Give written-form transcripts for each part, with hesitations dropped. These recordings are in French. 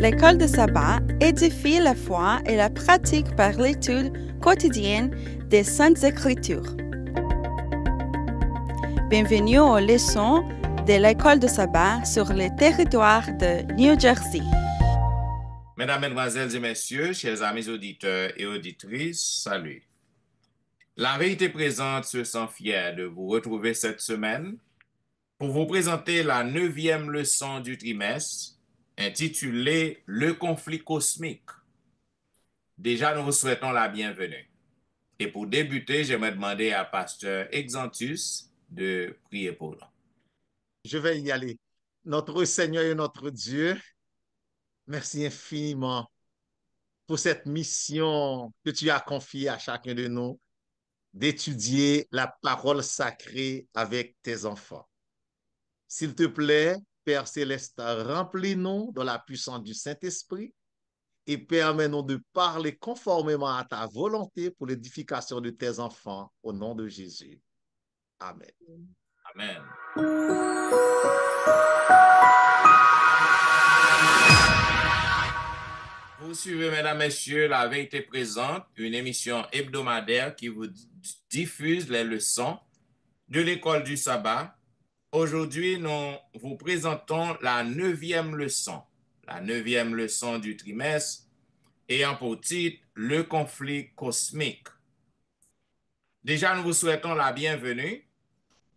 L'école de sabbat édifie la foi et la pratique par l'étude quotidienne des Saintes Écritures. Bienvenue aux leçons de l'école de sabbat sur le territoire de New Jersey. Mesdames, Mesdemoiselles et Messieurs, chers amis auditeurs et auditrices, salut. La vérité présente se sent fière de vous retrouver cette semaine pour vous présenter la 9e leçon du trimestre intitulée « Le conflit cosmique ». Déjà, nous vous souhaitons la bienvenue. Et pour débuter, j'aimerais demander à Pasteur Exantus de prier pour nous. Je vais y aller. Notre Seigneur et notre Dieu, merci infiniment pour cette mission que tu as confiée à chacun de nous d'étudier la parole sacrée avec tes enfants. S'il te plaît, Père Céleste, remplis-nous de la puissance du Saint-Esprit et permets-nous de parler conformément à ta volonté pour l'édification de tes enfants au nom de Jésus. Amen. Amen. Vous suivez, mesdames, messieurs, La Vérité Présente, une émission hebdomadaire qui vous diffuse les leçons de l'école du sabbat. Aujourd'hui, nous vous présentons la 9e leçon, du trimestre, ayant pour titre « Le conflit cosmique ». Déjà, nous vous souhaitons la bienvenue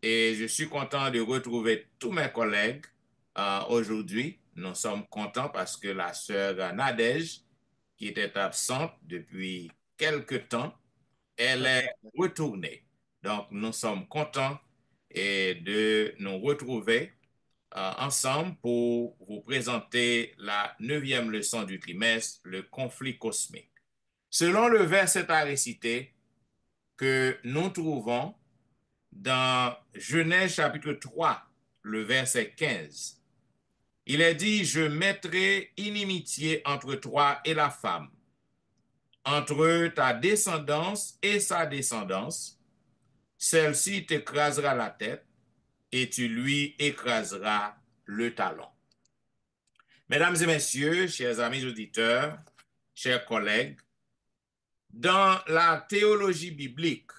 et je suis content de retrouver tous mes collègues aujourd'hui. Nous sommes contents parce que la sœur Nadège, qui était absente depuis quelque temps, elle est retournée. Donc, nous sommes contents de nous retrouver ensemble pour vous présenter la 9e leçon du trimestre, le conflit cosmique. Selon le verset à réciter que nous trouvons dans Genèse chapitre 3, le verset 15, il est dit « Je mettrai inimitié entre toi et la femme, entre ta descendance et sa descendance, celle-ci t'écrasera la tête et tu lui écraseras le talon. » Mesdames et messieurs, chers amis auditeurs, chers collègues, dans la théologie biblique,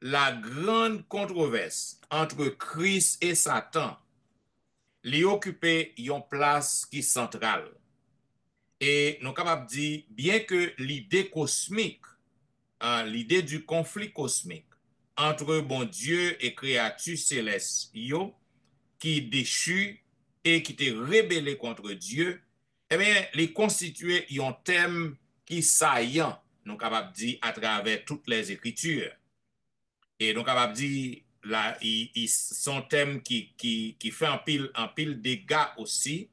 la grande controverse entre Christ et Satan lui occupait une place qui est centrale. Et nous sommes capables de dire, bien que l'idée cosmique, l'idée du conflit cosmique entre bon Dieu et créature céleste, qui déchu et qui était rébellé contre Dieu, eh bien, les constituait un thème qui saillant, nous sommes capables de dire, à travers toutes les Écritures. Et donc, capable de dire, là, son thème qui fait un pile dégâts aussi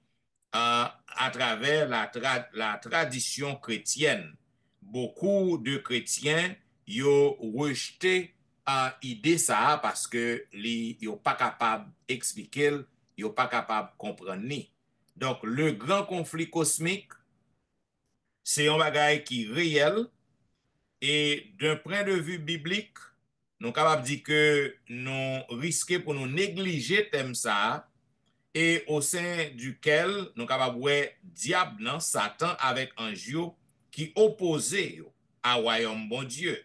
à travers la tradition chrétienne. Beaucoup de chrétiens ont rejeté l'idée ça parce que ils sont pas capables d'expliquer, ils sont pas capables de comprendre. Donc, le grand conflit cosmique, c'est un bagage qui est réel et d'un point de vue biblique, nous sommes capables de dire que nous risquons pour nous négliger thème ça et au sein duquel nous sommes capables de voir diable, Satan avec un Dieu qui opposé à royaume bon Dieu.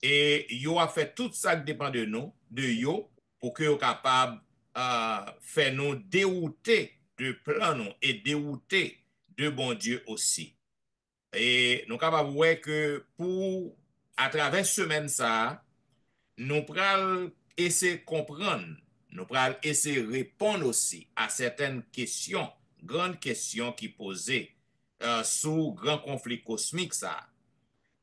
Et yo a fait tout ça qui dépend de nous, de yo, pour que yo capable faire nous dérouter de plan nous et dérouter de bon Dieu aussi. Et nous sommes capables de voir que pour à travers semaine ça, nous pral essayer de comprendre, nous pral essayer de répondre aussi à certaines questions, grandes questions qui posées sous grand conflit cosmique ça.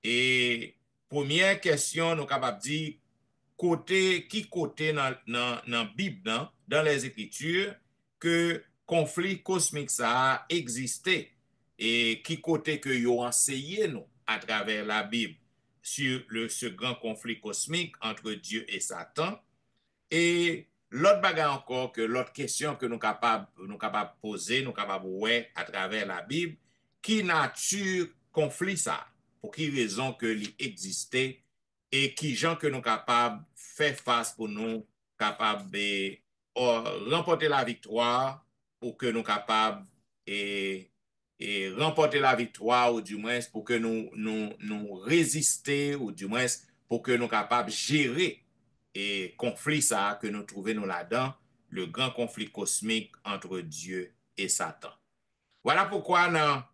Et première question, nous capables de dire qui côté dans la Bible, dans les Écritures, que conflit cosmique ça a existé et qui côté que yo enseigné nous à travers la Bible sur ce grand conflit cosmique entre Dieu et Satan. Et l'autre bagage encore, que l'autre question que nous capables poser, nous capables ouais à travers la Bible, qui nature conflit ça, pour qui raison que il existait et qui gens que nous capables faire face pour nous capables de remporter la victoire pour que nous capables et et remporter la victoire, ou du moins pour que nous résister, ou du moins pour que nous capables de gérer et conflit ça que nous trouvons nous là-dedans, le grand conflit cosmique entre Dieu et Satan. Voilà pourquoi dans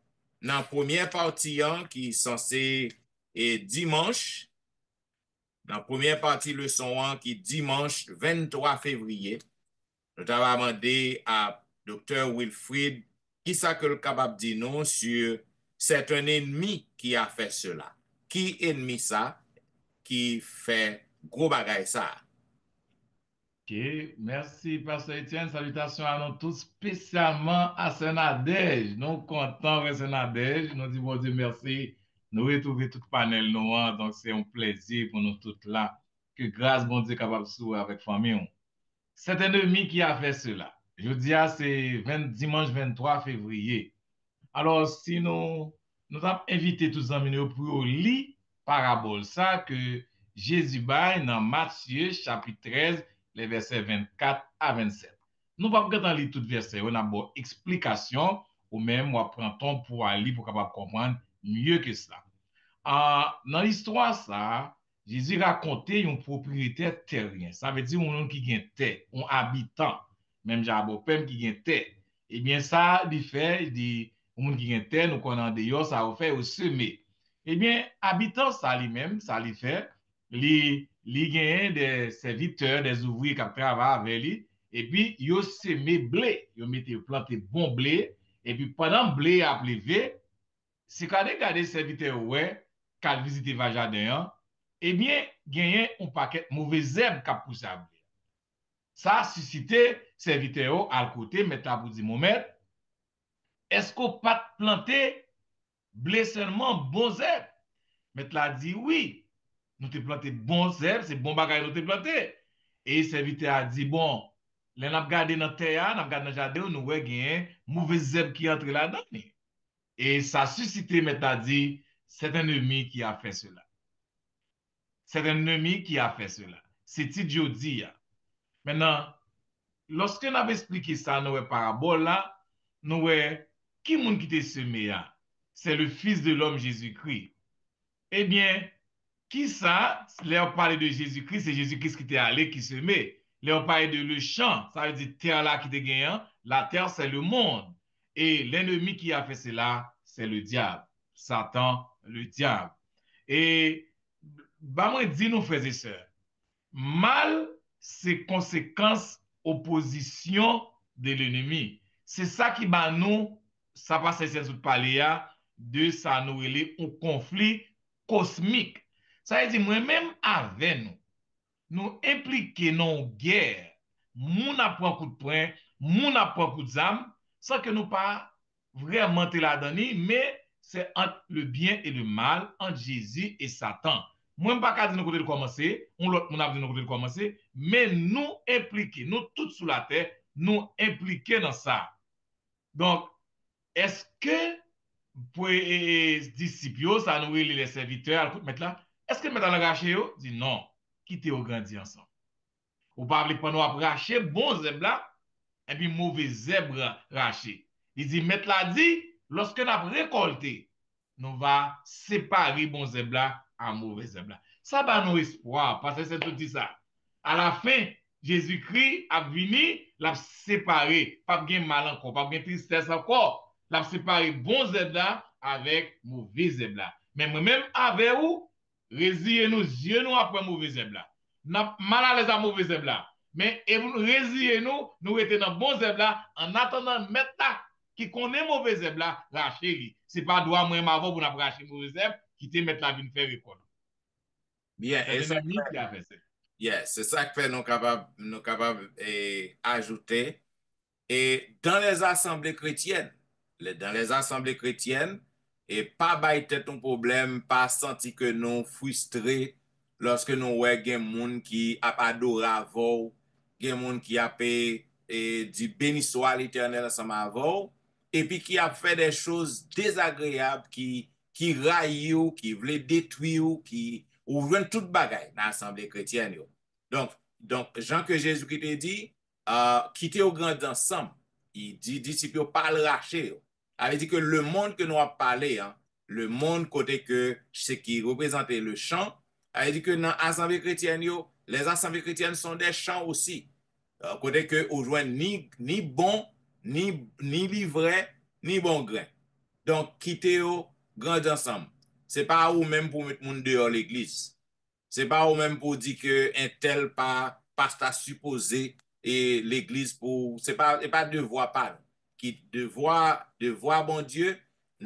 la première partie qui est censée et dimanche, dans la première partie leçon 1 qui est dimanche 23 février, nous avons demandé à Dr. Wilfrid qui ça que le capable de dire non sur c'est un ennemi qui a fait cela. Qui ennemi ça qui fait gros bagay ça? Ok, merci Pasteur Etienne. Salutations à nous tous, spécialement à Saint-Nadège. Nous contents avec Saint-Nadège. Nous disons bon Dieu merci. Nous retrouvons tout panel noir. Donc c'est un plaisir pour nous tous là. Que grâce bon Dieu capable de souhaiter avec famille. C'est un ennemi qui a fait cela. Je dis c'est dimanche 23 février. Alors si nous avons invité tous les amis pour lire parabole ça que Jésus baille dans Matthieu chapitre 13 les versets 24 à 27. Nous ne pouvons pas lire tout verset, on a une explication ou même on prend temps pour lire pour capable comprendre mieux que ça. Dans l'histoire ça, Jésus racontait un propriétaire terrien. Ça veut dire un qui a terre, un habitant, même Jabopem qui a terre. Eh bien ça, il fait, il dit, un qui a terre, nous connaissons dehors, ça va faire au semer. Eh bien, habitant ça lui-même, ça lui fait, il gagne des serviteurs, des ouvriers qui travaillent avec lui, et puis il semé blé, il mettait planté bon blé, et puis pendant le blé a levé, si quand regarder serviteur ouais, quand visiter va jardin, eh bien, gagner un paquet mauvais herbes qui poussé à blé. Ça a suscité serviteur à côté, mais t'as pour dire Mohamed, est-ce qu'on pas planter blé seulement bons herbes? Mais tu dit oui, nous te planté bons herbes, c'est bon bagage nous te planté. Et le serviteur a dit bon, là n'a regardé dans terre, n'a regardé dans jardin, nous voyons gagner mauvais herbes qui entrent là-dedans. Et ça a suscité, mais tu dit, c'est un ennemi qui a fait cela. C'est un ennemi qui a fait cela. C'est Dieu dit. Maintenant, lorsque nous avons expliqué ça dans la parabole là, nous voyons qui est qui t'a semé? C'est le Fils de l'homme Jésus-Christ. Eh bien, qui ça? Là, on parle de Jésus-Christ, c'est Jésus-Christ qui t'est allé, qui semé. Là, on parle de le champ, ça veut dire terre là qui t'est gagné. La terre, c'est le monde. Et l'ennemi qui a fait cela, c'est le diable. Satan, le diable. Et, bah, moi, dis nous, frères et sœurs, mal, c'est conséquence, opposition de l'ennemi. C'est ça qui, bah, nous, ça passe, c'est tout parler de ça, nous, un conflit cosmique. Ça veut dire, moi-même, avec nous impliquer dans une guerre, moun apprend coup de poing, moun apprend coup de zame, sans que nous pas vraiment là-dedans, mais c'est entre le bien et le mal, entre Jésus et Satan. Moi, je ne pas dire nous côté de commencer, on l'autre mon a dit nous côté de commencer, mais nous impliquer, nous tous sous la terre, nous impliquer dans ça. Donc, est-ce que pour les disciples, ça nous les serviteurs, mettre là, est-ce que mettre dans le raché, dit non, quittez au grandi ensemble. Ou pas appeler pendant à racher bon zèbre là, et puis mauvais zèbre raché. Il dit, mettre là dit, lorsque nous avons récolté, nous va séparer bon zèbre là à mauvais zèbre là. Ça va nous espoir, parce que c'est tout dit ça. À la fin, Jésus-Christ a venu, l'a séparé, pas bien mal encore, pas bien tristesse encore, l'a séparé bon zèbre là avec mauvais zèbre là. Mais moi-même avec vous, résiliez-nous, yeux nous après mauvais zèbre là. N'a mal à l'aise à mauvais zèbre là. Mais résiliez-nous, nous étions dans bon zèbre là, en attendant mettre qui connaît mauvais zèbre là, racher. C'est pas droit moi avant pour nous racher mauvais zèbre, qui te mettre la vie faire récolte. Bien, c'est l'ennemi qui a fait ça. Yes, c'est ça que fait nous capables ajouter. Et dans les assemblées chrétiennes, et pas bailler tête un problème, pas senti que nous frustrés lorsque nous voyons des gens qui a adoré avant, des gens qui a dit béni soit l'Éternel ensemble avant, et puis qui a fait des choses désagréables, qui raillent, qui veulent détruire, qui ouvrent toute bagaille dans l'assemblée chrétienne. Donc, Jean que Jésus qui te dit, quittez au grand ensemble. Il dit disciples pas le racher. Ça veut dire que le monde que nous avons parlé, hein, le monde côté que ce qui représentait le chant, ça veut dire que dans l'Assemblée chrétienne, les assemblées chrétiennes sont des chants aussi. Côté que on joint ni bon, ni livret, ni bon grain. Donc, quittez au grand ensemble. C'est pas ou même pour mettre monde dehors l'église. C'est pas ou même pour dire que un tel pas supposé et l'église pour c'est pas devoir pas qui devoir bon Dieu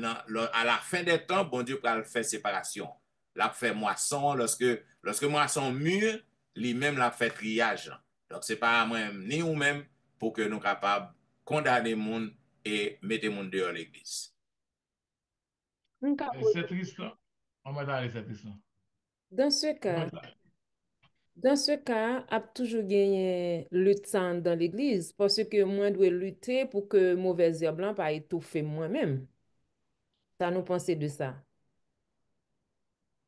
à la fin des temps bon Dieu va faire séparation. L'a fait moisson lorsque moisson mûr, lui-même l'a fait triage. Donc c'est pas moi-même ni ou même pour que nous capables condamner monde et mettre monde dehors l'église. C'est triste, hein? On va aller, c'est triste, hein? Dans ce On va cas, aller. dans ce cas, a toujours gagné lutte ça dans l'église parce que moi dois lutter pour que mauvais herbe blanc pas étouffer moi-même. Ça nous pensez de ça.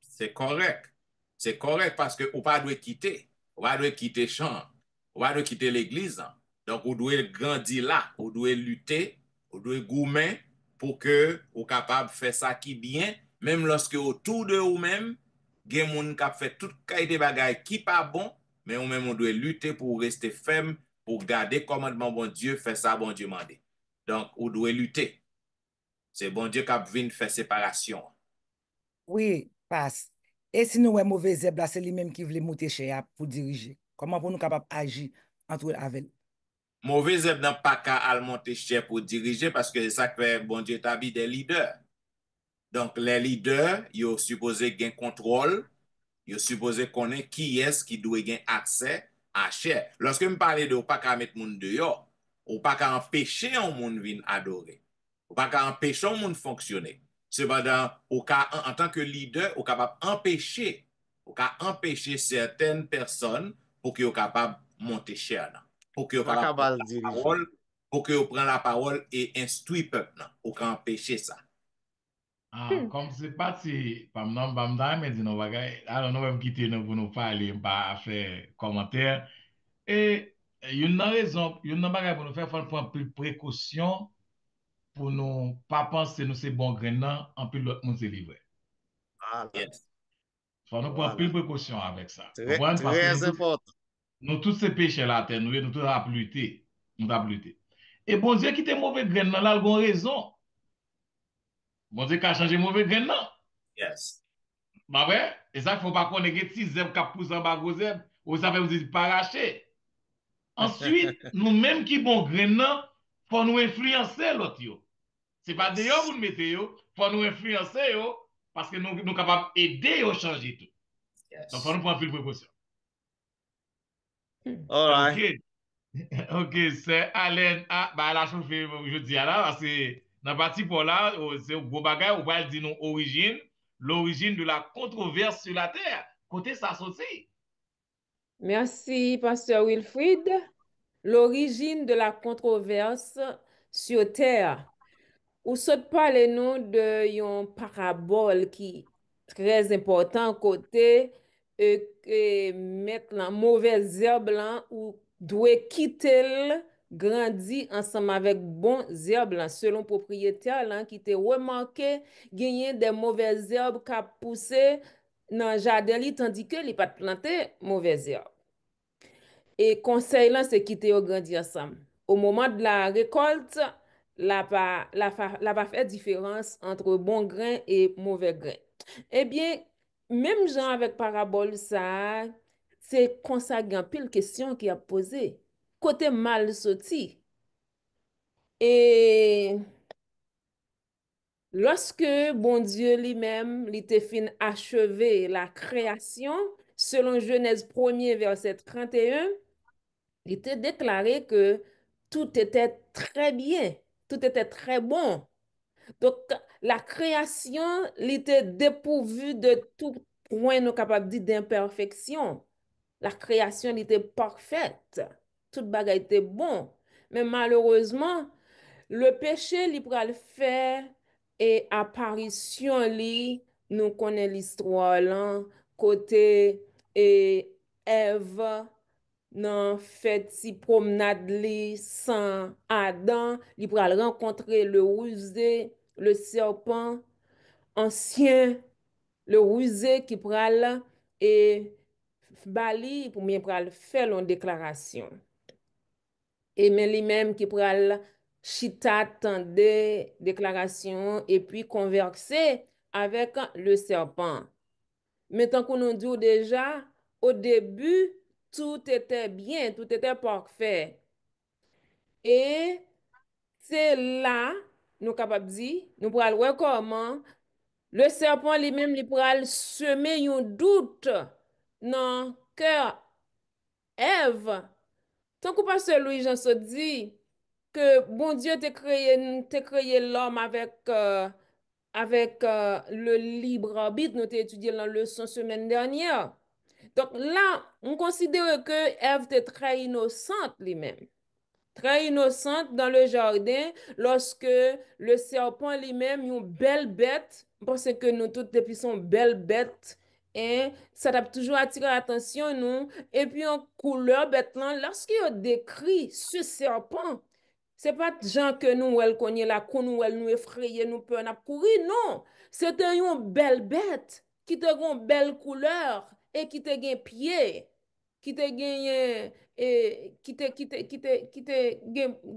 C'est correct. C'est correct parce que ou pas doit quitter. Ou pas doit quitter champ. Ou pas doit quitter l'église. Hein. Donc, vous devez grandir là. Vous devez lutter. Vous devez goumer pour que vous capable de faire ça qui bien. Même lorsque autour de vous-même, il y a des gens qui fait toute qualité de bagaille qui pas bon, mais vous-même, vous devez lutter pour rester ferme, pour garder le commandement bon Dieu, faire ça bon Dieu mandé. Donc, vous devez lutter. C'est bon Dieu qui vient faire séparation. Oui, passe. Et si nous avons mauvais zèbre, là, c'est lui-même qui voulait monter chez eux pour diriger. Comment pour nous capables d'agir entre avec lui? Mauvais zèbre n'a pas qu'à monter cher pour diriger parce que c'est ça que fait bon Dieu établit des leaders. Donc, les leaders, ils sont supposés gagner contrôle, ils sont supposés connaître qui est-ce qui doit gagner accès à cher. Lorsque je parle de pas qu'à mettre monde dehors, ou pas qu'à empêcher un monde de venir adorer, ou pas qu'à empêcher un monde de fonctionner. Cependant, en tant que leader, on est capable d'empêcher certaines personnes pour qu'ils soient capables de monter cher. Pour qu'ils soient Pas capables capable de de prendre la diriger. parole, pour qu'ils prennent la parole et instruisent le peuple. Ou empêcher ça. Ah, comme c'est parti, pam nan pam dan, mais dis nous bagay, alors nous même quitter nous pour nous parler, pas faire commentaire. Et une raison, une bagay pour nous faire, faut prendre plus précaution pour nous pas penser nous c'est bon grain nan, en plus l'autre monde c'est livré. Voilà. Yes. Faut nous prendre plus Voilà. précaution avec ça. Très, Comprendre? Parce que très important. nous tous ces péchés là, terre, nous tous à lutter. Nous avons lutter. Et bon Dieu qui était mauvais grain nan, là, il a raison. Bon Dieu qui a changé mauvais grain nan. Yes. Bah ouais, et ça, il ne faut pas qu'on ait des petits zèbres qui poussent en bas gros zèbres, ou ça fait vous dire pas racher. Ensuite, nous-mêmes qui bon grain, faut nous influencer l'autre yo. C'est pas d'ailleurs vous nous mettez yo, faut nous influencer yo, parce que nous sommes capables d'aider à changer tout. Donc, faut Yes. nous prendre plus de précaution. All Ok, right. ok, c'est Alain, ah, bah, la chauffe je dis là, parce que dans la partie pour là, c'est un gros bagage, on va dire nous origine, l'origine de la controverse sur la terre. Côté ça sorti. Merci, Pasteur Wilfrid. L'origine de la controverse sur terre. Ou saute parler nous de yon parabole qui très important côté mettre la mauvaise herbe là ou doit quitter le grandi ensemble avec bon herbes là selon propriétaire là qui te remarqué gagner des mauvaises herbes qui poussé dans le jardin li, tandis que li pas planté mauvaises herbes. Et conseil là, c'est quitter au grandi ensemble. Au moment de la récolte, la pas faire différence entre bon grain et mauvais grain. Eh bien, même gens avec parabole ça, c'est consacré pile question qui a posé. Côté mal sorti. Et lorsque bon Dieu lui-même, il était fin achevé la création, selon Genèse 1er, verset 31, il était déclaré que tout était très bien, tout était très bon. Donc, la création, il était dépourvue de tout point, nous capables de dire, d'imperfection. La création, il était parfaite. Tout bagage était bon. Mais malheureusement, le péché, il pourra le faire et apparition, nous connaissons l'histoire là, côté et Ève nan fait si promenade li sans Adam, li pral rencontrer le rusé, le serpent ancien, le rusé qui pral et bali pour bien pral faire une déclaration. Et mais lui-même qui pral chita tande déclaration et puis converser avec le serpent. Mais tant qu'on nous dit déjà, au début, tout était bien, tout était parfait. Et c'est là, nous capables de dire, nous pourrons voir comment le serpent lui-même, il pourra semer un doute dans le cœur Ève. Tant que pasteur Louis-Jean se dit que bon Dieu t'a créé l'homme avec le libre arbitre, nous avons étudié dans la leçon semaine dernière. Donc là, on considère que Ève était très innocente lui-même. Très innocente dans le jardin lorsque le serpent lui-même, une belle bête, parce que nous toutes depuis sont belles bêtes, et ça t'a toujours attiré l'attention, nous. Et puis en couleur bête là, lorsqu'il décrit ce serpent, c'est pas gens que nous, elle connaît la qu'on nous, elle nous effrayer, nous peur, n'a courir, non. C'était une belle bête qui te une belle couleur et qui te gagne pied, qui te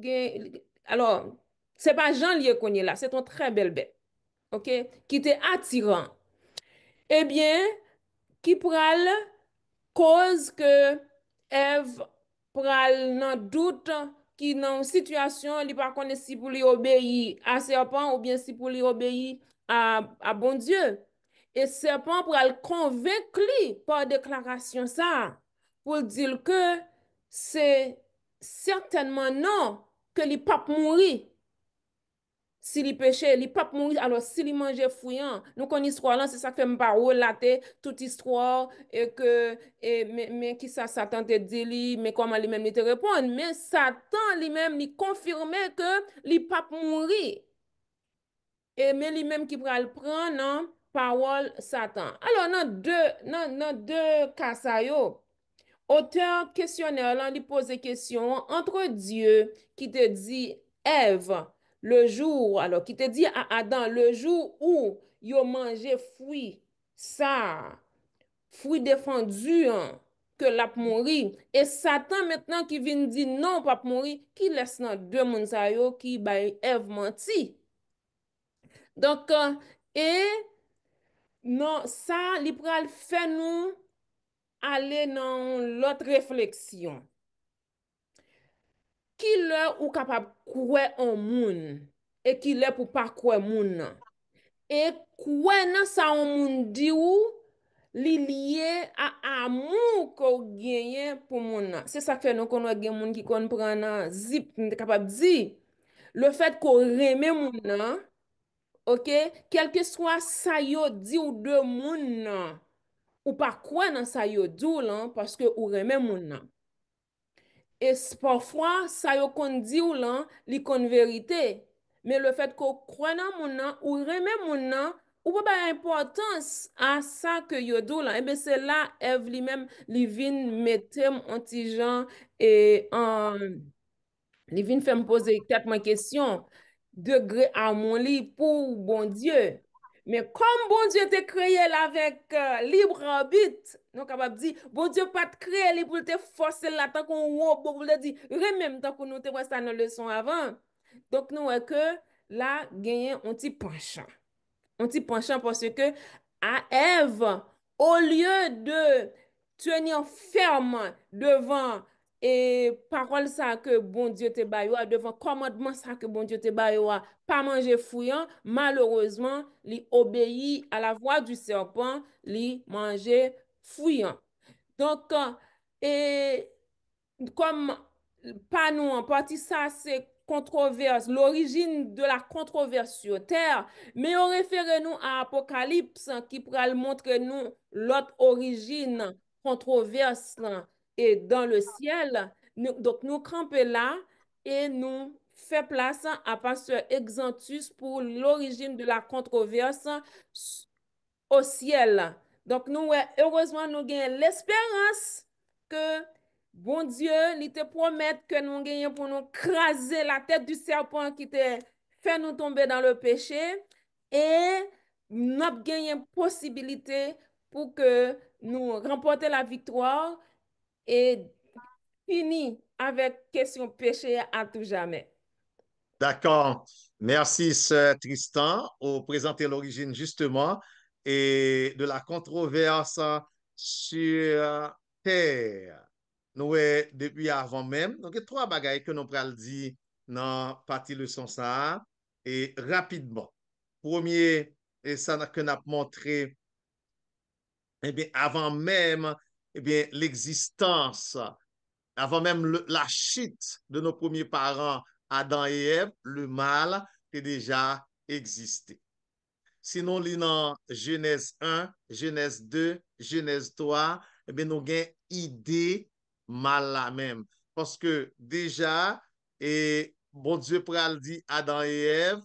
gagne alors, c'est pas Jean lié qu'on est là, c'est une très belle bête, ok, qui était attirant. Eh bien, qui pral cause que Ève pral nan doute qui dans situation li pas connaît si pour lui obéir à serpent ou bien si pour lui obéir à bon Dieu. Et serpent pral convaincre lui par déclaration ça pour dire que c'est certainement non que li pas mourir. Si li péché, li pas mourir. Alors, si li mange fouillant, nous connaissons l'histoire là, c'est ça que fait pas relater toute histoire et que, mais qui ça, Satan te dit li, mais comment lui-même te répondre. Mais Satan lui-même, lui confirmait que li pas mourir. Et mais lui-même qui prend le prendre, non, parole Satan. Alors, dans deux cas, ça yo, auteur questionnaire, là, il pose des questions entre Dieu qui te dit Ève le jour, alors qui te dit à Adam le jour où yo mangé fruit, ça, fruit défendu, hein, que l'a mourir. Et Satan maintenant qui vient dire non, pas mourir, qui laisse dans deux moun sa yo qui bay Ève menti. Donc, et non, ça, li pral fait nous aller dans l'autre réflexion. Qui l'est ou capable croire en moun et qui l'est pour pas croire moun nan. Et croire nan ça en moun di ou li lié à amour qu'on gagne pour moun nan. C'est ça que fait nous connaît gen moun qui kon prend nan zip capable di le fait qu'on reme moun nan, OK, quel que soit ça yo di ou de moun nan, ou pas croire dans ça yo di ou lan parce que ou reme moun nan. Et parfois, ça yo kon di ou lan, li kon vérité. Mais le fait qu'on croit dans moun nan, ou remet moun nan, ou pas ba importance à ça que yo dou lan. Et bien c'est là, Ève lui-même, li vin mettem anti-Jean et li vin fait me poser quelques questions. Degré amour li pour bon Dieu. Mais comme bon Dieu te créé là avec libre arbitre, nous capable dire bon Dieu pas te créé li pour te forcer là tant qu'on robot pour te dire même tant qu'on nous te voit ça dans le leçon avant. Donc nous est que là gagner un petit penchant. Un petit penchant parce que à Ève au lieu de tenir ferme devant et parole ça que bon Dieu te bayoua devant commandement ça que bon Dieu te bayoua pas manger fouillant malheureusement li obéit à la voix du serpent li manger fouillant donc et comme pas nous en partie ça c'est controverse l'origine de la controverse sur terre mais on réfère nous à Apocalypse qui pourra montrer nous l'autre origine controverse là, et dans le ciel donc nous camper là et nous fait place à pasteur Exantus pour l'origine de la controverse au ciel donc nous heureusement nous gagnons l'espérance que bon Dieu, il te promet que nous gagnons pour nous craser la tête du serpent qui te fait nous tomber dans le péché et nous avons gagné possibilité pour que nous remporter la victoire et fini avec question péché à tout jamais. D'accord. Merci, Sir Tristan, pour présenter l'origine justement et de la controverse sur terre. Nous, depuis avant même, donc il y a trois bagailles que nous pral dire dans partie leçon ça et rapidement. Premier, et ça que nous avons montré, eh bien, avant même, eh bien, l'existence avant même la chute de nos premiers parents, Adam et Ève, le mal était déjà existé. Sinon, dans Genèse 1, Genèse 2, Genèse 3, eh bien, nous avons une idée mal la même. Parce que déjà, et bon Dieu pral dit Adam et Ève,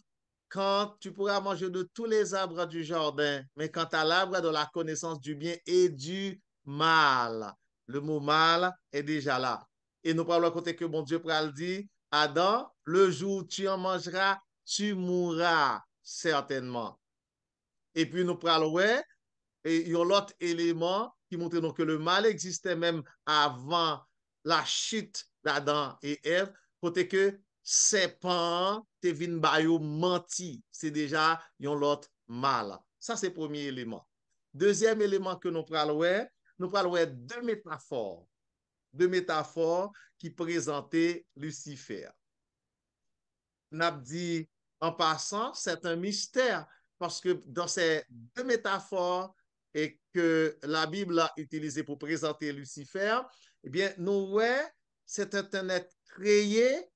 quand tu pourras manger de tous les arbres du jardin, mais quant à l'arbre de la connaissance du bien et du mal, le mot mal est déjà là. Et nous parlons côté que bon Dieu pral dit, Adam, le jour où tu en mangeras, tu mourras certainement. Et puis nous parlons, ouais, et il y a l'autre élément qui montre donc que le mal existait même avant la chute d'Adam et Ève, côté que serpent te vin bayou menti, c'est déjà yon l'autre mal. Ça c'est le premier élément. Deuxième élément que nous parlons, deux métaphores qui présentaient Lucifer. N'a dit en passant, c'est un mystère parce que dans ces deux métaphores et que la Bible a utilisé pour présenter Lucifer, eh bien, nous, ouais, c'est un être créé,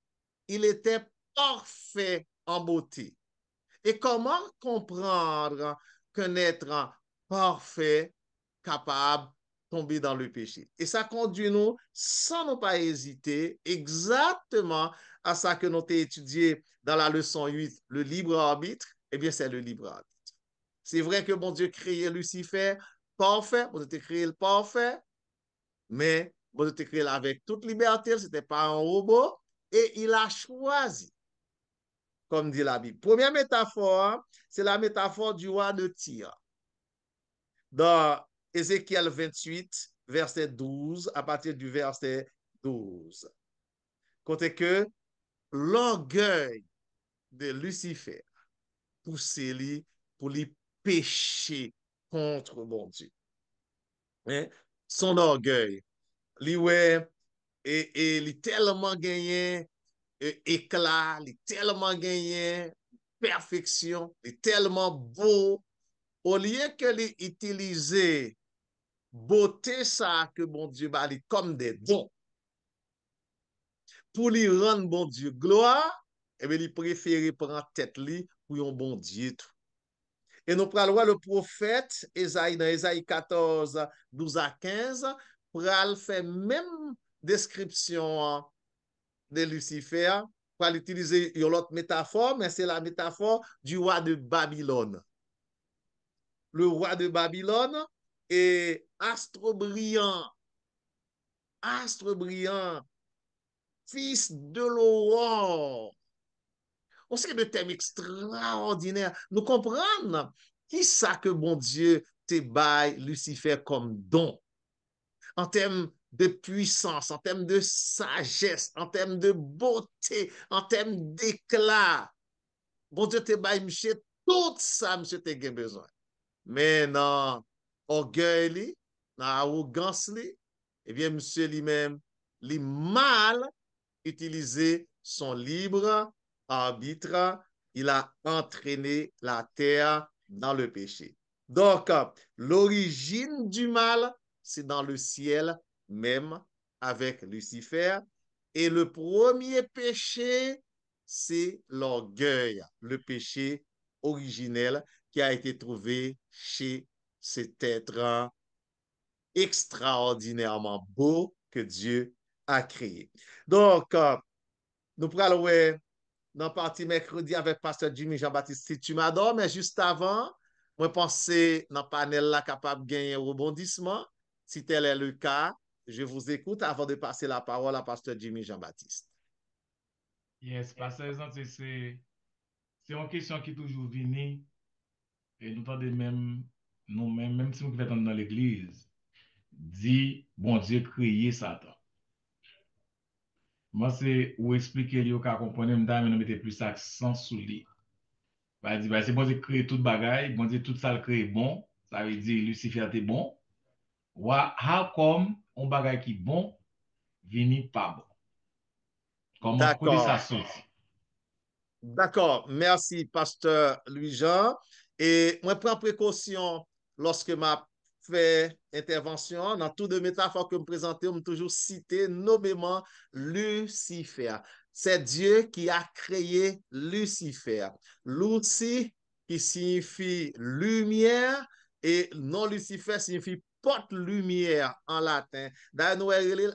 il était parfait en beauté. Et comment comprendre qu'un être parfait, capable de tomber dans le péché? Et ça conduit nous, sans ne pas hésiter, exactement à ça que nous avons étudié dans la leçon 8, le libre arbitre. Eh bien, c'est le libre arbitre. C'est vrai que bon Dieu créé Lucifer parfait, bon Dieu créé le parfait, mais bon Dieu créé avec toute liberté, ce n'était pas un robot, et il a choisi, comme dit la Bible. Première métaphore, c'est la métaphore du roi de Tyr. Dans Ézéchiel 28, verset 12, à partir du verset 12. Côté que l'orgueil de Lucifer poussé lui pour lui pécher contre bon Dieu. Hein? Son orgueil, lui ouais, et il tellement gagné éclat, il tellement gagné perfection, il tellement beau, au lieu que lui utiliser beauté ça que bon Dieu va lui comme des dons pour lui rendre bon Dieu gloire, et bien il préfère prendre tête lui pour un bon Dieu tout. Et nous prenons le prophète Esaïe dans Esaïe 14, 12 à 15, pour faire même description de Lucifer, pour utiliser une autre métaphore, mais c'est la métaphore du roi de Babylone. Le roi de Babylone est astre brillant, fils de l'aurore. On sait de thèmes extraordinaires. Nous comprenons qui ça que bon Dieu te baille Lucifer comme don. En termes de puissance, en termes de sagesse, en termes de beauté, en termes d'éclat. Bon Dieu te baille, monsieur, tout ça, monsieur, te gen besoin. Mais dans orgueil, dans arrogance, eh bien, monsieur lui-même, lui mal utilisé son libre arbitre, il a entraîné la terre dans le péché. Donc, l'origine du mal, c'est dans le ciel même avec Lucifer. Et le premier péché, c'est l'orgueil, le péché originel qui a été trouvé chez cet être extraordinairement beau que Dieu a créé. Donc, nous prenons dans la partie mercredi avec Pasteur Jimmy Jean-Baptiste Si tu m'adores, mais juste avant, moi pensais dans le panel là capable de gagner un rebondissement, si tel est le cas, je vous écoute avant de passer la parole à Pasteur Jimmy Jean-Baptiste. Yes, pasteur Jean, c'est une question qui toujours vient et nous tendons même, nous-mêmes, même si nous vivons dans l'église, dit, bon Dieu, créer Satan. Moi, c'est où expliquer, lui, qu'à comprendre, mais nous mettons plus accent sur lui. Bah, dit, bah, c'est bon Dieu créer toute bagaille, bon Dieu tout ça le crée bon, ça veut dire Lucifer est bon. How come on bagaille qui bon, vini pas bon? Comment côté ça D'accord. sorti? D'accord. Merci, Pasteur Louis-Jean. Et moi, prends précaution lorsque m'a fait intervention dans tout de métaphores que me présenter, on me toujours citer nommément Lucifer. C'est Dieu qui a créé Lucifer. Luci qui signifie lumière et non Lucifer signifie porte-lumière en latin. D'ailleurs,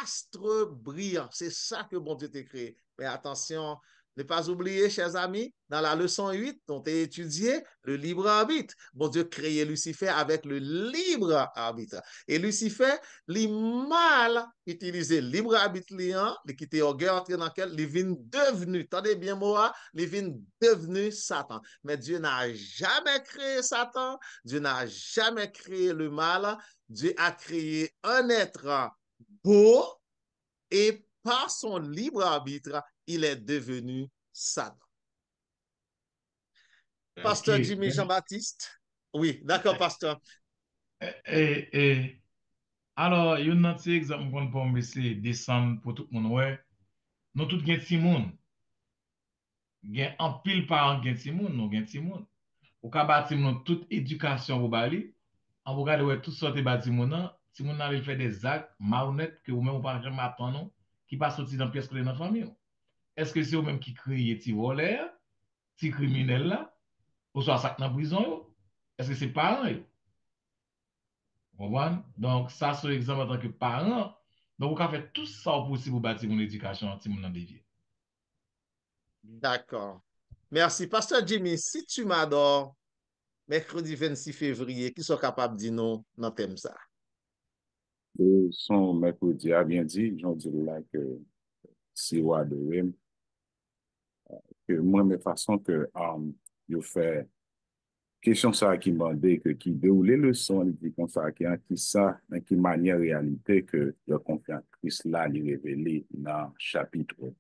astre brillant. C'est ça que bon Dieu t'a créé. Mais attention, ne pas oublier, chers amis, dans la leçon 8, dont tu as étudié le libre arbitre. Bon Dieu créé Lucifer avec le libre arbitre. Et Lucifer, il mal utilisé libre arbitre liant, qui était au guerre entré dans lequel il vient devenu, attendez bien moi, il vient devenu Satan. Mais Dieu n'a jamais créé Satan, Dieu n'a jamais créé le mal, Dieu a créé un être beau et par son libre arbitre, il est devenu Satan. Pasteur Jimmy Jean-Baptiste. Oui, d'accord, pasteur. Alors, il y a un autre exemple qu'on peut me descendre pour tout le monde. Ouais. Nous tous gen ti moun. Gen en pile parent gen ti moun, nous gen ti moun. Ou ka bati moun toute éducation pour bali. On regarde ouais tout sorte bati moun nan, ti moun nan fait des actes malhonnêtes que ou même ou pas jamais attendre qui pas sorti dans pièce que dans famille. Est-ce que c'est eux même qui créent ti voleur, ti criminel là, ou soit sac dans prison yo? Est-ce que c'est parents yo? Donc, ça, c'est l'exemple en tant que parent. Donc, on fait tout ça possible pour bâtir mon éducation anti mon dévié. D'accord. Merci. Pasteur Jimmy, si tu m'adores, mercredi 26 février, qui sont capables de dire non dans thème ça? Son mercredi a bien dit, j'en dis là que si on adore, que moi, mes façons que je fais question ça qui m'a dit que qui déroulait le son, dit comme ça, qui ça, dans qui manière réalité que le confiance Christ là, il révélé dans chapitre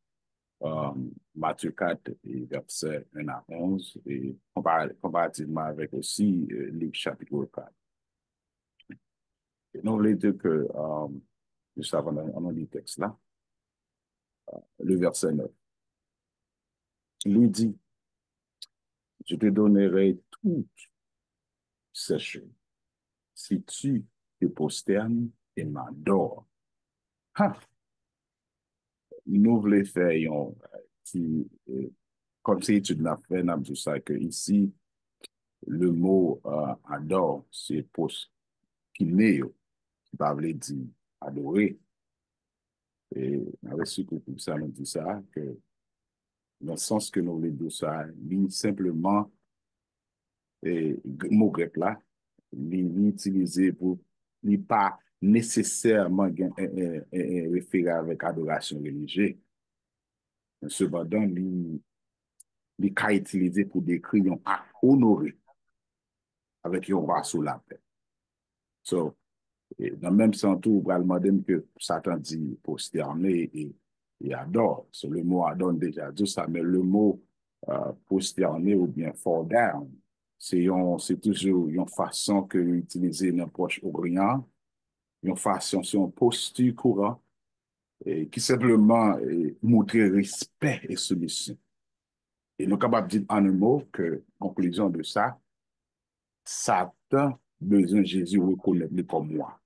Matthieu 4, et verset 1 à 11, et comparativement avec aussi Luc chapitre 4. Et nous voulons dire que, juste avant dans le texte là, le verset 9, lui dit, je te donnerai toutes ces choses si tu te prosternes et m'adores. Nous voulons faire comme si tu l'as fait, nous avons ça que ici, le mot adore, c'est post qui n'est pas veut dire adorer. Et avec ce que ça nous dit ça, que dans le sens que nous voulons dire ça, simplement, mot grec là, l'utiliser pour, n'est pas nécessairement référé avec adoration religieuse. Cependant, il est utilisé pour décrire un acte honoré avec un roi sous la paix. So, dans le même sens, tout, on va demander que Satan dit prosterner et adore. So, le mot adore déjà dit ça, mais le mot prosterner ou bien fall down, c'est toujours une façon que utiliser dans le Proche-Orient, une façon, c'est une posture courante qui simplement montre respect et soumission. Et nous sommes capables de dire en un mot que, conclusion de ça, Satan besoin de Jésus reconnaître comme moi.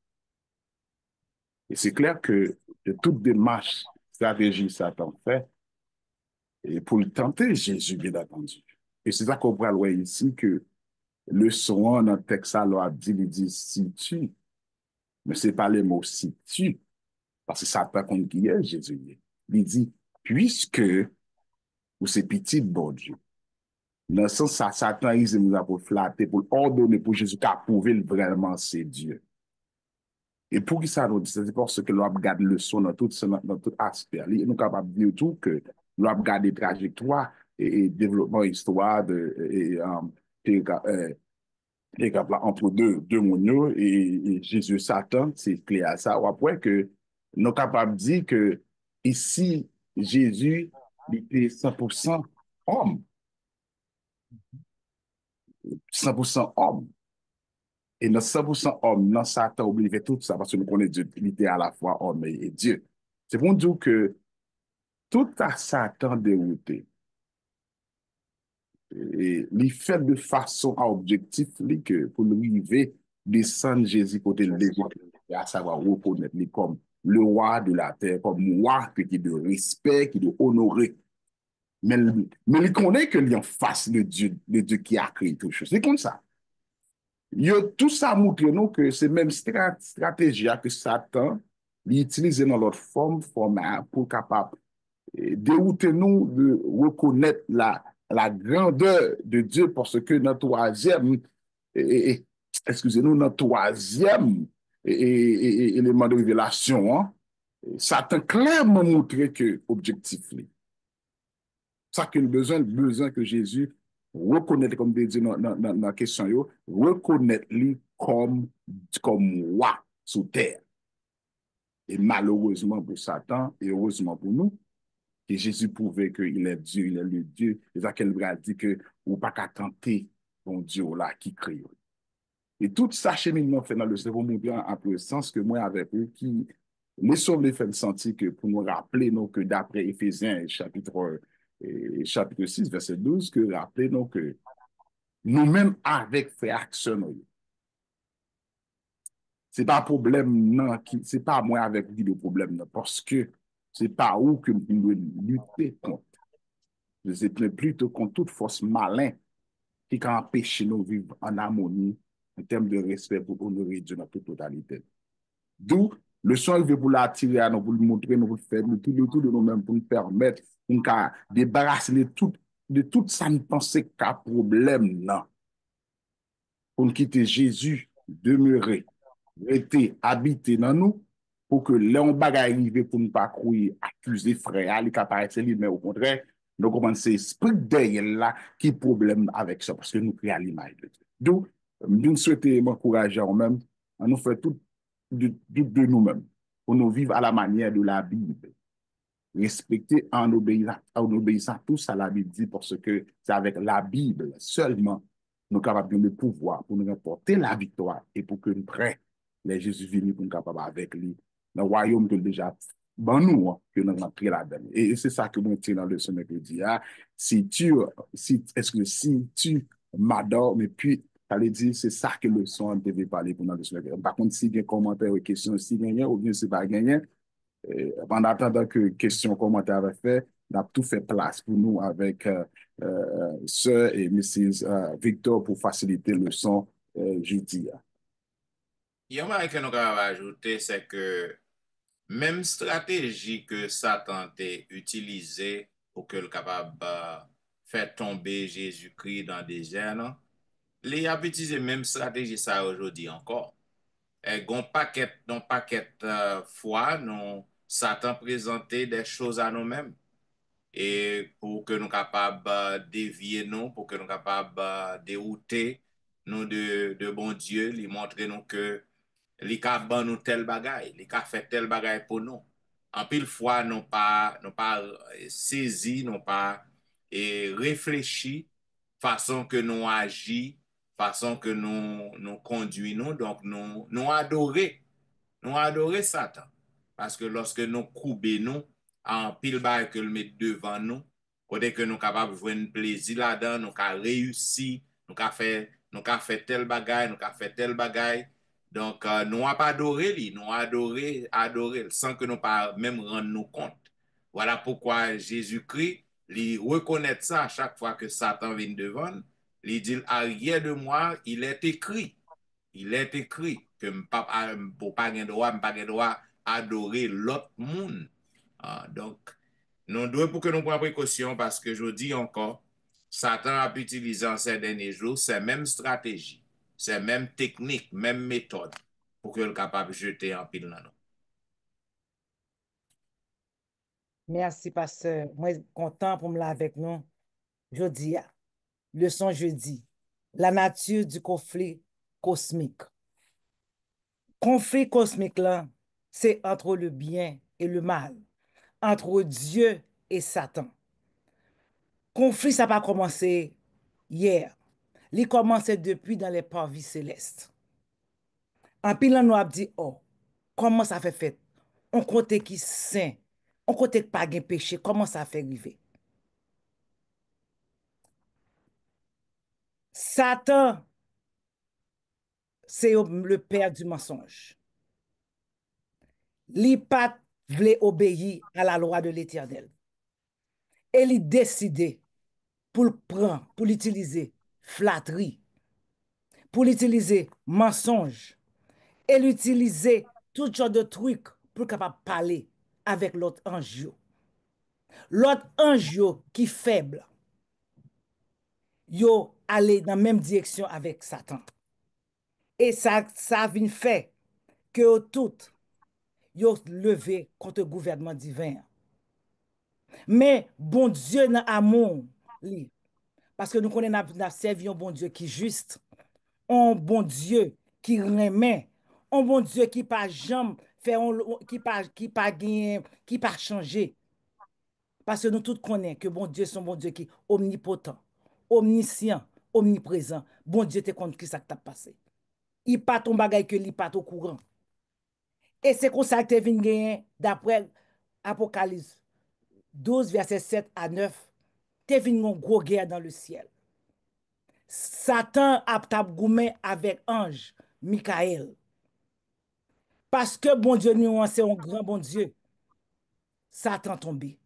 Et c'est clair que de toute démarche, stratégie Satan fait, et pour le tenter, Jésus, bien entendu. Et c'est ça qu'on voit voir ici que le son dans le texte, il dit si tu, mais ce n'est pas le mot si tu, parce que Satan compte qui est Jésus. Il dit, puisque vous c'est petit, bon Dieu. Dans le sens, Satan, il nous a pour flatter, pour ordonner pour Jésus, qu'à prouver vraiment c'est Dieu. Et pour qui ça nous dit, c'est parce que nous avons gardé le son dans tout aspect. Nous sommes capables de dire tout que nous avons gardé trajectoire et développement histoire exemple, entre deux mondes et Jésus Satan, c'est clair à ça. Ou après que nous sommes capables de dire que ici, Jésus, il était 100% homme. 100% homme. Et dans 100% homme, dans Satan oubliait tout ça parce que nous connaissons Dieu, il était à la fois homme et Dieu. C'est pour nous dire que tout à Satan dérouté, et il fait de façon à objectif que pour lui arriver descendre Jésus côté de l'évêque, à savoir reconnaître lui comme le roi de la terre, comme roi qui est de respect, qui est de honorer. Mais il connaît que lui en face de Dieu qui a créé toutes choses. C'est comme ça. Tout ça montre nous que c'est même stratégie que Satan utilise dans notre format pour capable dérouter nous de reconnaître la grandeur de Dieu parce que notre troisième, excusez-nous, notre troisième élément de révélation, hein, Satan clairement montré que objectif. Ça que le besoin que Jésus reconnaître, comme dit dans la question, reconnaître lui comme roi sous terre. Et malheureusement pour Satan, et heureusement pour nous, que Jésus prouvait qu'il est Dieu, il est le Dieu. Et ça qu'elle a dit que ou pas qu'à tenter bon Dieu là qui crée. Et tout ça cheminement fait dans le cerveau montrer un peu le sens que moi avec eux qui les sauve les fait sentir que pour nous rappeler donc que d'après Éphésiens chapitre 6 verset 12 que rappeler donc que nous-mêmes avec frère action c'est pas problème non c'est pas moi avec lui le problème non parce que c'est pas où que nous devons lutter contre. C'est plutôt contre toute force malin qui peut empêcher nous de vivre en harmonie en termes de respect pour honorer Dieu dans toute totalité. D'où le son est pour l'attirer à nous, pour le montrer, nous, pour le faire, tout de nous-mêmes, pour nous permettre, pour nous débarrasser de tout ça, nous penser qu'un problème, non. Pour nous quitter Jésus, demeurer, rester, habiter dans nous, pour que l'on bagaille arrive pour nous pas courir, accuser frère, il apparaît lui, mais au contraire, nous commençons à esprit derrière là, qui est problème avec ça, parce que nous créons l'image de Dieu. D'où, nous souhaitons m'encourager en même, à nous faire tout de nous-mêmes, pour nous vivre à la manière de la Bible. Respecter en obéissant tous à la Bible dit parce que c'est avec la Bible seulement nous sommes capables de le pouvoir pour nous remporter la victoire et pour que nous prêts les Jésus venus pour nous capables avec lui dans le royaume que déjà bon nous que nous avons pris là-dedans. Et c'est ça que moi tiens dans le sommet que je dis. Si tu m'adores, mais puis ça veut dire c'est ça que le son devait parler pendant le sommet. Par contre, si il y a un commentaire ou question, si gagné ou bien c'est pas gagné, en attendant que question commentaire avait fait, on a tout fait place pour nous avec Sir et Mrs. Victor pour faciliter le son jeudi. Il y a un que nous avons ajouté, c'est que même stratégie que Satan a utilisée pour que le capable faire tomber Jésus-Christ dans le désert, il a utilisé même stratégie ça aujourd'hui encore. Et gon paquet fois, nous Satan présentait des choses à nous-mêmes et pour que nous capables dévier nous, pour que nous capables dérouter nous de bon Dieu, lui montrer nous que li ka ban nous tel bagay, li ka fait tel bagay pour nous. En pile fois, nous pas saisi, nous pas réfléchi façon que nous agis, façon que nous conduisons, donc nous adorer Satan. Parce que lorsque nous courbons en pile bagay que le met devant nous, côté que nous capables de jouer un plaisir là-dedans, nous ka réussi, nous ka fait tel bagay, nous ka fait tel bagay. Donc, nous n'avons pas adoré lui, nous adoré sans que nous pas même rendre nous compte. Voilà pourquoi Jésus-Christ, il reconnaît ça à chaque fois que Satan vient devant. Il dit, arrière de moi, il est écrit que pour pas de droit adorer l'autre monde. Donc, nous devons pour que nous prenions précaution parce que je dis encore, Satan a utilisé en ces derniers jours ces mêmes stratégies, ces mêmes techniques, mêmes méthodes pour que le capable jeter en pile dans nous. Merci, pasteur. Moi, content pour me là avec nous. Jeudi, leçon jeudi. La nature du conflit cosmique. Conflit cosmique là, c'est entre le bien et le mal, entre Dieu et Satan. Conflit, ça n'a pas commencé hier. Il commençait depuis dans les parvis célestes. En pile, nous a dit, oh, comment ça fait? On côté qui saint, on côté qui pas de péché, comment ça fait arriver? Satan, c'est le père du mensonge. Il pas voulait obéir à la loi de l'Éternel. Et il décidé pour le prendre, pour l'utiliser flatterie, pour l'utiliser mensonge, et l'utiliser tout genre de trucs pour capable parler avec l'autre ange. L'autre ange qui faible, yo allé dans la même direction avec Satan. Et ça vient fait que tout yo levé contre le gouvernement divin. Mais bon Dieu dans amour, parce que nous connaissons n'a servi un bon Dieu qui est juste, un bon Dieu qui remet, un bon Dieu qui pas jamais fait qui pas changé. Parce que nous tous connaissons que bon Dieu son bon Dieu qui est omnipotent, omniscient, omniprésent. Bon Dieu te compte qui ça t'a passé. Il pas ton bagay que li pas au courant. Et c'est comme ça que tu viens gagner d'après Apocalypse 12 verset 7 à 9. Tu viens une gros guerre dans le ciel. Satan a tabgoumé avec ange Michael. Parce que bon Dieu nous c'est un grand bon Dieu. Satan tombé.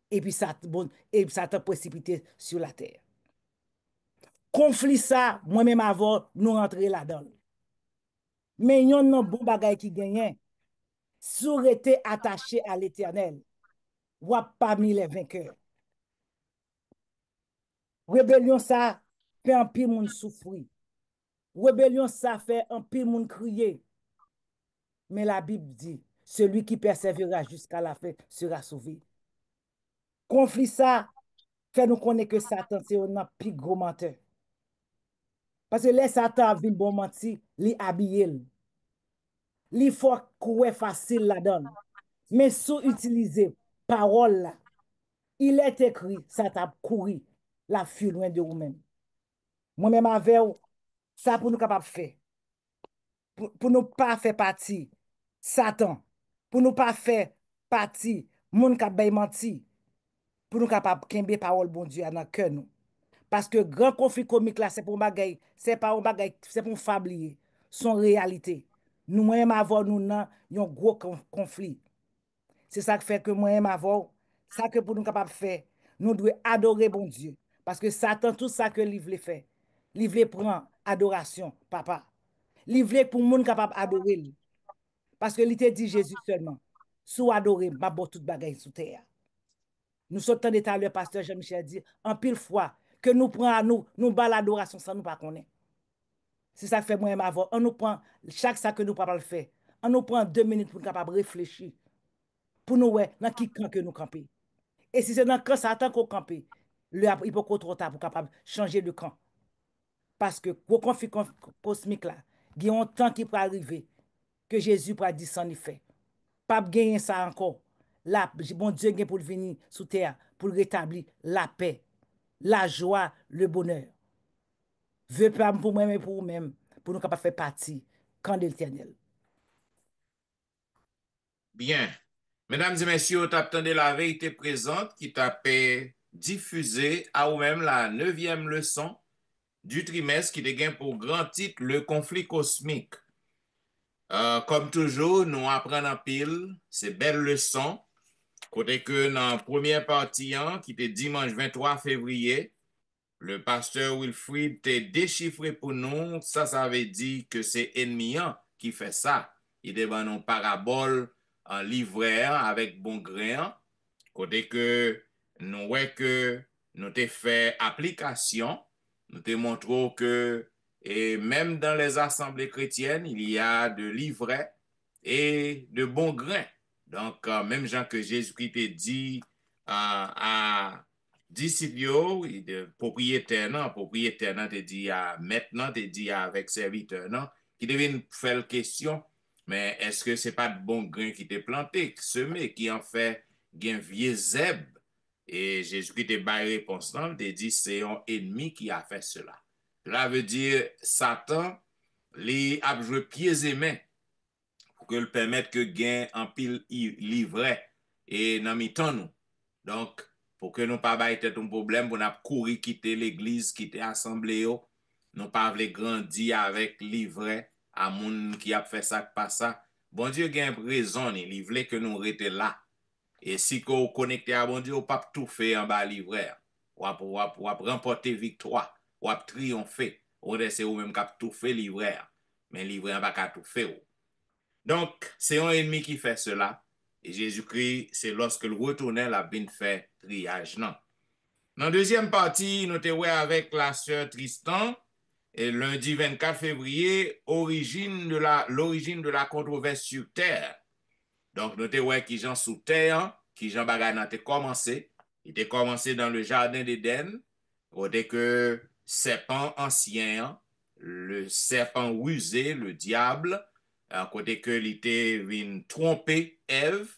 Et puis Satan précipité sur la terre. Conflit ça, moi-même avant, nous rentrer là-dedans. Mais yon non bon bagay qui gagne, si vous été attaché à l'Éternel, ou parmi les vainqueurs. Rébellion ça fait un pile moun souffrir. Rébellion ça fait un pile moun crier. Mais la Bible dit, celui qui persévérera jusqu'à la fin sera sauvé. Conflit ça fait nous connaître que Satan c'est un plus gros menteur. Parce que les Satan vient bon mentir, li habillé. Li faut courir facile là-dedans. Mais sous utiliser parole là, il est écrit, ça t'a couru, la fuite loin de vous-même. Moi-même avec vous, ça pour nous capables de faire. Pour nous pas faire partie Satan, pour nous pas faire partie moun qui bay menti, pour nous capables kembe parole bon Dieu dans cœur nous. Parce que grand conflit comique là, c'est pour bagay, c'est pas un bagay, c'est pour fablier son réalité. Nous même avoir nous nan un gros conflit. C'est ça qui fait que moi même avoir ça que pour nous capable faire, nous devons adorer bon Dieu parce que Satan tout ça que il veut faire. Il veut prendre adoration, papa. Il veut pour monde capable adorer parce que il te dit Jésus seulement. Sous adorer, m'a bon toute bagaille sous terre. Nous sommes d'état le pasteur Jean-Michel dit en pile fois que nous prenons nous bas l'adoration sans nous pas connaître. C'est ça que fait moi avant. On nous prend chaque ça que nous pas le faire. On nous prend 2 minutes pour capable réfléchir. Pour nous ouais dans qui camp que nous camper. Et si c'est dans camp Satan qu'on camper, il peut trop tard pour capable changer de camp. Parce que le conflit cosmique là, il y a un temps qui peut arriver que Jésus pourra dire sans effet. Pas gagner ça encore. Là, bon Dieu vient pour venir sous terre pour rétablir la paix, la joie, le bonheur. Veux pas pour moi mais pour vous-même, pour nous capables faire partie camp de l'Éternel. Bien. Mesdames et messieurs, vous attendez la vérité présente qui t'a diffusé à vous-même la 9e leçon du trimestre qui dégaine pour grand titre le conflit cosmique. Comme toujours, nous apprenons en pile ces belles leçons. Côté que dans la première partie, qui était dimanche 23 février, le pasteur Wilfried t'a déchiffré pour nous. Ça veut dire que c'est ennemi qui fait ça. Il débat une parabole en livret avec bon grain. Côté que nous voyons que nous avons fait application. Nous te montrons que Et même dans les assemblées chrétiennes, il y a de l'ivraie et de bon grain. Donc, même Jean que Jésus-Christ a dit à disciples, de propriétaire, te dit maintenant, te dit avec serviteur, non, qui devait faire la question, mais est-ce que c'est pas de bon grain qui t'est planté, semé, qui en fait un vieux zèbre? Et Jésus-Christ te baille réponse, non, te dit c'est un ennemi qui a fait cela. Cela veut dire Satan li a joué pieds et mains pour que le permettre que gain en pile livret et dans mi-temps nous. Donc, pour que nous pas bailler un problème, pour nous courir quitter l'église, quitter l'assemblée, nous pas voulons grandir avec livret à moun qui a fait ça pas ça. Bon Dieu gain raison, il voulait que nous restions là. Et si qu'on connecté à bon Dieu, on pas tout fait en bas livret. Ou remporter victoire, ou triompher. Ou c'est ou même cap tout fait livret. Mais livret pas qu'à tout fait. Donc, c'est un ennemi qui fait cela. Et Jésus-Christ, c'est lorsque le retournait, la bin fait triage. Non. Dans la deuxième partie, nous étions avec la sœur Tristan. Et lundi 24 février, l'origine de la controverse sur terre. Donc, nous avons qui Jean sous terre, qui Jean Bagana a commencé. Il a commencé dans le jardin d'Éden, dès que serpent ancien, le serpent rusé, le diable, côté que il était venu tromper Ève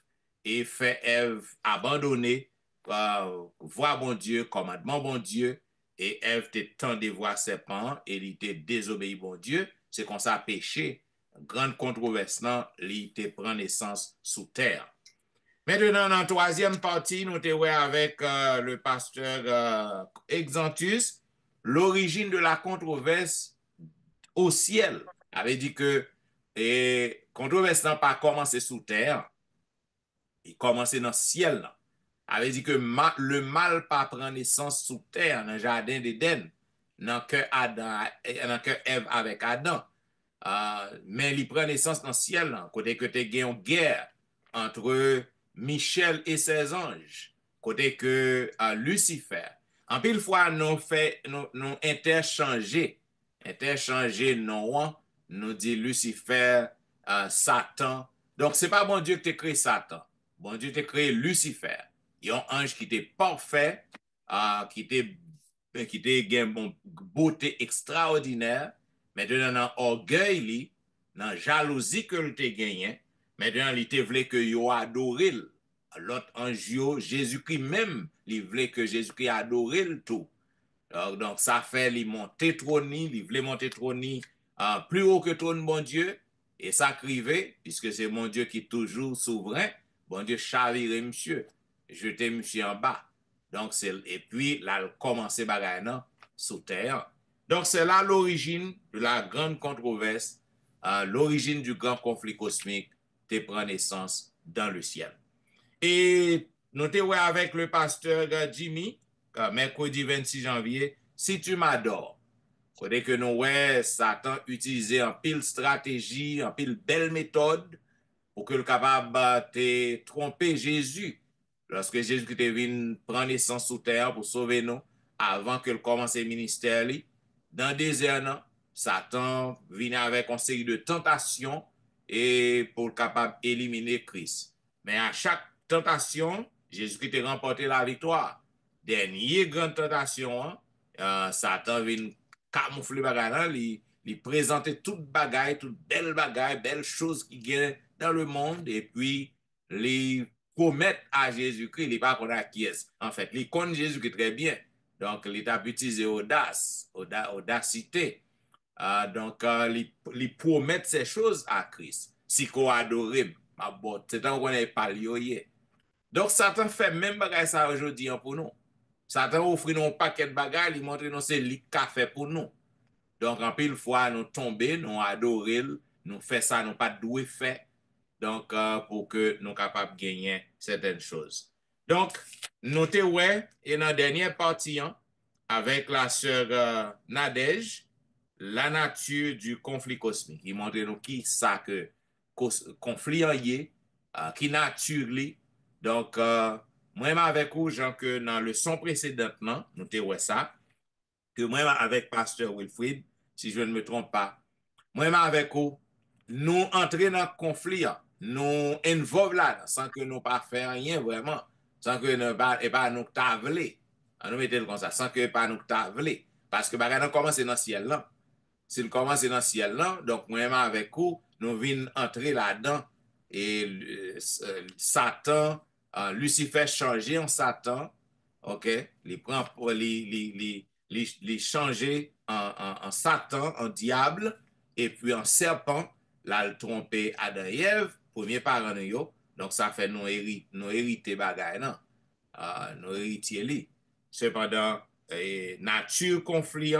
et fait Ève abandonner voir bon Dieu, commandement bon Dieu, et Ève était tant de voir serpent et il était désobéi bon Dieu. C'est comme ça péché. Grande controverse, non, il prend naissance sous terre. Maintenant, dans la troisième partie, nous sommes avec le pasteur Exantus, l'origine de la controverse au ciel. Il avait dit que la controverse n'a pas commencé sous terre, il commençait dans le ciel. Il avait dit que le mal pas prend naissance sous terre, dans le jardin d'Éden, dans que Ève avec Adam. Mais il prend naissance dans le ciel, côté que tu as une guerre entre Michel et ses anges, côté que Lucifer. En pile fois, nous interchanger non, nous dit Lucifer, Satan. Donc, ce n'est pas bon Dieu qui t'a créé Satan. Bon Dieu t'a créé Lucifer. Il y a un ange qui était parfait, qui était une beauté extraordinaire. Maintenant, dans l'orgueil, dans la jalousie que tu as gagné, maintenant, il te voulait que tu adoré l'autre ange, Jésus-Christ même, il voulait que Jésus-Christ adore le tout. Donc, ça fait, il monter trône, il voulait monter trône plus haut que trône, bon Dieu, et ça crivé, puisque c'est mon Dieu qui est toujours souverain, bon Dieu chaviré monsieur, jeté monsieur en bas. Donc, et puis, là, il a commencé bagaille sous terre. Donc, c'est là l'origine de la grande controverse, l'origine du grand conflit cosmique qui prend naissance dans le ciel. Et nous sommes avec le pasteur Jimmy, mercredi 26 janvier, si tu m'adores. Côté que nous Satan utilisé en pile stratégie, en pile belle méthode pour que le capable de tromper Jésus. Lorsque Jésus était venu prendre naissance sous terre pour sauver nous, avant que le commence le ministère, dans le désert, Satan vient avec une série de tentations et pour le capable d'éliminer Christ. Mais à chaque tentation, Jésus-Christ a remporté la victoire. Dernière grande tentation, Satan vient camoufler bagaille, il présentait toute bagaille, toute belle chose qui gagne dans le monde et puis les promettre à Jésus-Christ, il n'est pas qu'on a qui est. En fait, il connaît Jésus-Christ très bien. Donc, il a utilisé audacité. Donc, il promet ces choses à Christ. Si qu'on adore, c'est un qu'on n'est pas lié. Donc, Satan fait même bagaille ça aujourd'hui pour nous. Satan offre nous un paquet de bagailles, il montre nous c'est lui qui a fait pour nous. Donc, en pile fois, nous tomber, nous adorer, nous fait ça, nous pas doué fait. Donc, pour que nous soyons capables de gagner certaines choses. Donc, notez, et dans la dernière partie, avec la sœur Nadège, la nature du conflit cosmique. Il montre nous qui ça que conflit en y qui nature li. Donc, moi avec vous, Jean, que dans le son précédent, nous t'ai ça, que moi avec pasteur Wilfrid, si je ne me trompe pas. Moi-même avec vous, nous entrer dans le conflit, nous involver là, sans que nous pas faire rien vraiment, sans que nous pas nous tavler. Nous mettons comme ça, sans que pas nous tavler. Parce que bagay commence dans le ciel là. S'il commence dans le ciel là, donc moi-même avec vous, nous venons entrer là-dedans. Et Satan, Lucifer changé en Satan, ok? Il prend pour les changer en Satan, en diable, et puis en serpent, là, le tromper Adam et Ève, premier parent nous. Donc, ça fait nous hériter bagay, non? Nous héritiers li. Cependant, nature conflit,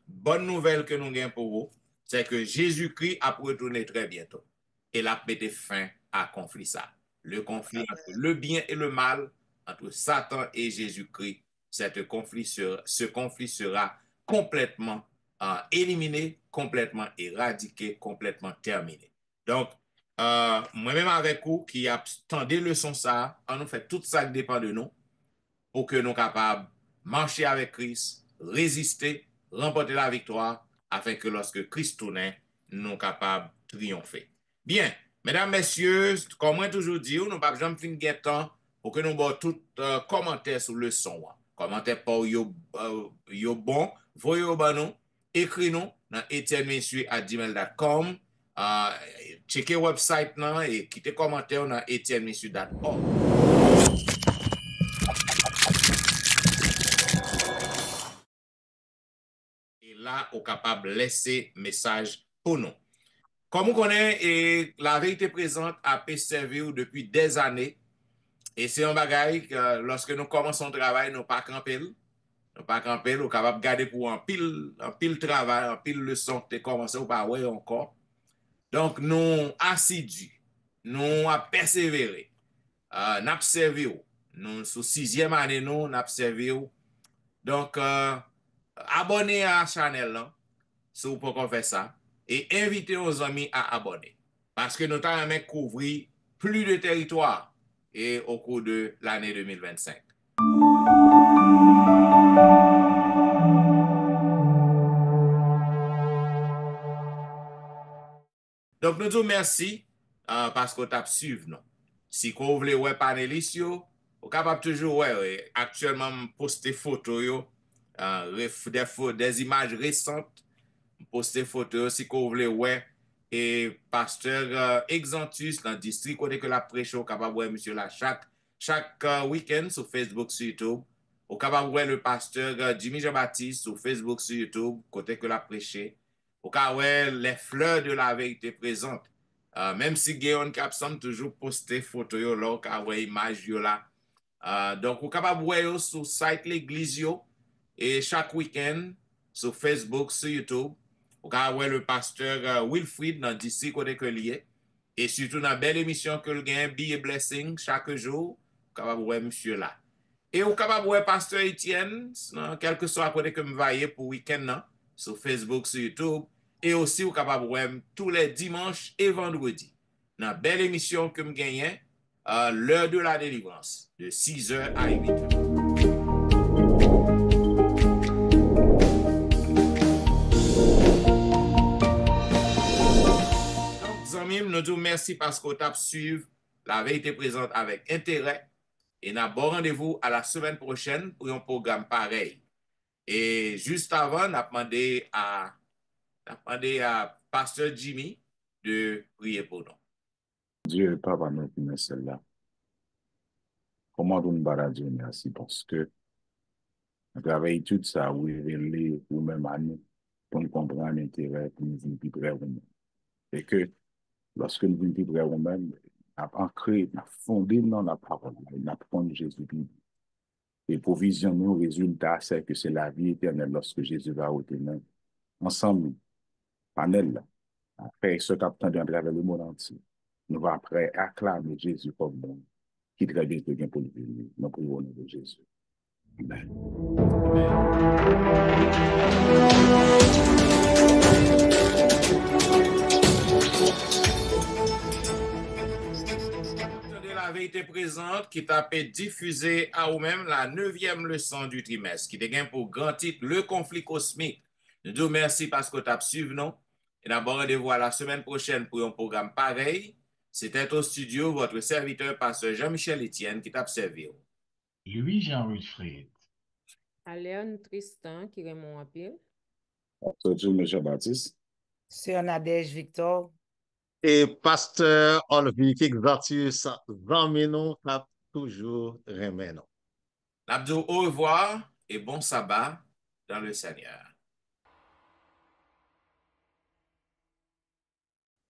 bonne nouvelle que nous gagnons pour vous, c'est que Jésus-Christ a retourné très bientôt. Et l'a mis fin à conflit ça. Le conflit entre le bien et le mal, entre Satan et Jésus-Christ, ce conflit sera complètement éliminé, complètement éradiqué, complètement terminé. Donc, moi-même avec vous qui attendez leçon ça, on nous fait tout ça qui dépend de nous pour que nous soyons capables de marcher avec Christ, résister, remporter la victoire, afin que lorsque Christ tourne, nous soyons capables de triompher. Bien, mesdames, messieurs, comme moi toujours dit, nous ne pouvons jamais finir de temps pour que nous ayons tout commentaire sur le son. Commentaire pour yo bon, voyez au banon, écris-nous dans etiennemessieurs@gmail.com, checkez le website et quittez commentaire dans etiennemessieurs.org. Et là, on est capable de laisser message pour nous. Comme vous connaissez, la vérité présente a servi depuis des années. Et c'est un bagage que lorsque nous commençons le travail, nous ne pas camper. Nous pas camper, nous sommes capables de garder pour un pile travail, un pile leçon que tu commencé ou pas ouais encore. Donc, nous assidus, nous avons persévéré, nous avons servi. Nous, sous 6e année, nous avons servi. Donc, abonnez à la chaîne si vous pouvez faire ça. Et invitez vos amis à abonner. Parce que nous allons couvrir plus de territoire et au cours de l'année 2025. Donc, nous disons merci parce que vous avez suivi nous. Si vous voulez voir panélistes, vous êtes capable toujours actuellement poster photos, des images récentes, poster photos si vous voulez voir. Et pasteur Exantus dans le district côté que la prêche au capable voir monsieur là chaque week-end sur Facebook, sur YouTube. Au capable voir le pasteur Jimmy Jean-Baptiste sur Facebook, sur YouTube côté que la prêche. Au cas où les fleurs de la vérité présente. Même si Guéon Capson toujours poster photo yo là, au cas où image yo là. Donc au capable voir sur site l'église et chaque week-end sur Facebook, sur YouTube. Au cas où le pasteur Wilfried dans le district côté que lié. Et surtout dans la belle émission que le gagne Be a Blessing chaque jour. Au capable voir monsieur là. Et au capable voir pasteur Etienne, quel que soit côté que me voyez pour week-end sur Facebook, sur YouTube. Et aussi au capable voir tous les dimanches et vendredis. Dans la belle émission que me gagne l'heure de la délivrance de 6h à 8h. Nous disons merci parce que vous avez suivi la vérité présente avec intérêt et nous avons bon rendez-vous à la semaine prochaine pour un programme pareil. Et juste avant, nous avons demandé à pasteur Jimmy de prier pour nous. Dieu, Papa, nous qui sommes celle-là. Comment nous nous Dieu merci parce que à travers l'étude, ça a révélé ou même à nous pour nous comprendre l'intérêt pour nous venir plus près nous. Et que lorsque nous venons plus près nous-mêmes, nous avons ancré, nous avons fondé dans la parole, nous avons pris Jésus-Christ. Et pour visionner le résultat, c'est que c'est la vie éternelle lorsque Jésus va retenir. Ensemble, panel, après ce qu'attend à travers le monde entier, nous va après acclamer Jésus comme bon, qui très bientôt vient pour nous venir. Nous prions au nom de Jésus. Amen. La vérité présente qui t'a diffusé à vous-même la 9e leçon du trimestre, qui devient pour grand titre le conflit cosmique, Nous disons merci parce que tu as suivi nous. Et d'abord, rendez-vous à la semaine prochaine pour un programme pareil. C'était au studio votre serviteur, pasteur Jean-Michel Etienne, qui t'a servi. Louis-Jean Wilfrid. Aléon Tristan, qui Raymond Apil. Pasteur Michel Baptiste. Sœur Nadège Victor. Et pasteur Olvi qui exaltius nous a toujours remis nous. L'abdou, au revoir et bon sabbat dans le Seigneur.